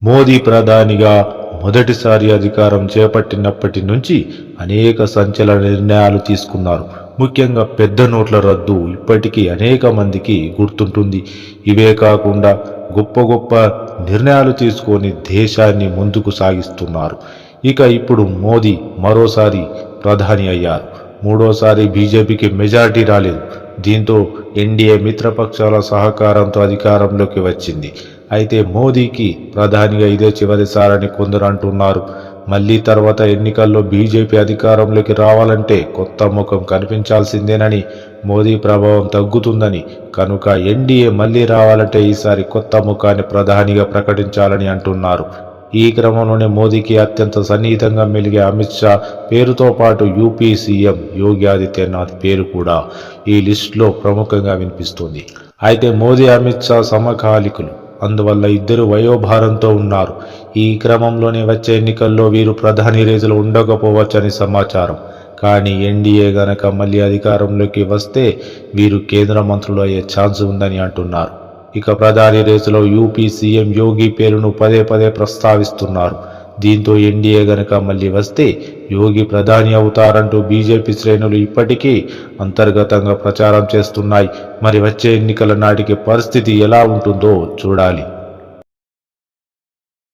మోదీ ప్రధానిగా మొదటిసారి అధికారం చేపట్టినప్పటి నుంచి అనేక సంచలన నిర్ణయాలు తీసుకున్నారు. ముఖ్యంగా పెద్ద నోట్ల రద్దు ఇప్పటికీ అనేక మందికి గుర్తుంటుంది. ఇవే కాకుండా గొప్ప గొప్ప నిర్ణయాలు తీసుకొని దేశాన్ని ముందుకు సాగిస్తున్నారు. ఇక ఇప్పుడు మోదీ మరోసారి ప్రధాని అయ్యారు. మూడోసారి బీజేపీకి మెజారిటీ రాలేదు. దీంతో ఎన్డీఏ మిత్రపక్షాల సహకారంతో అధికారంలోకి వచ్చింది. అయితే మోదీకి ప్రధానిగా ఇదే చివరిసారని కొందరు అంటున్నారు. మళ్ళీ తర్వాత ఎన్నికల్లో బీజేపీ అధికారంలోకి రావాలంటే కొత్త ముఖం కనిపించాల్సిందేనని, మోదీ ప్రభావం తగ్గుతుందని, కనుక ఎన్డీఏ మళ్ళీ రావాలంటే ఈసారి కొత్త ముఖాన్ని ప్రధానిగా ప్రకటించాలని అంటున్నారు. ఈ క్రమంలోనే మోదీకి అత్యంత సన్నిహితంగా మెలిగే అమిత్ షా పేరుతో పాటు యూపీ సీఎం యోగి ఆదిత్యనాథ్ పేరు కూడా ఈ లిస్టులో ప్రముఖంగా వినిపిస్తుంది. అయితే మోదీ అమిత్ షా సమకాలికులు, అందువల్ల ఇద్దరు వయోభారంతో ఉన్నారు. ఈ క్రమంలోనే వచ్చే ఎన్నికల్లో వీరు ప్రధాని రేసులో ఉండకపోవచ్చని సమాచారం. కానీ ఎన్డీఏ గనక మళ్ళీ అధికారంలోకి వస్తే వీరు కేంద్ర మంత్రులు అయ్యే ఛాన్స్ ఉందని అంటున్నారు. ఇక ప్రధాని రేసులో యూపీ సీఎం యోగి పేరును పదే పదే ప్రస్తావిస్తున్నారు. దీంతో ఎన్డీఏ గనక మళ్ళీ వస్తే యోగి ప్రధాని అవుతారంటూ బీజేపీ శ్రేణులు ఇప్పటికీ అంతర్గతంగా ప్రచారం చేస్తున్నాయి. మరి వచ్చే ఎన్నికల నాటికి పరిస్థితి ఎలా ఉంటుందో చూడాలి.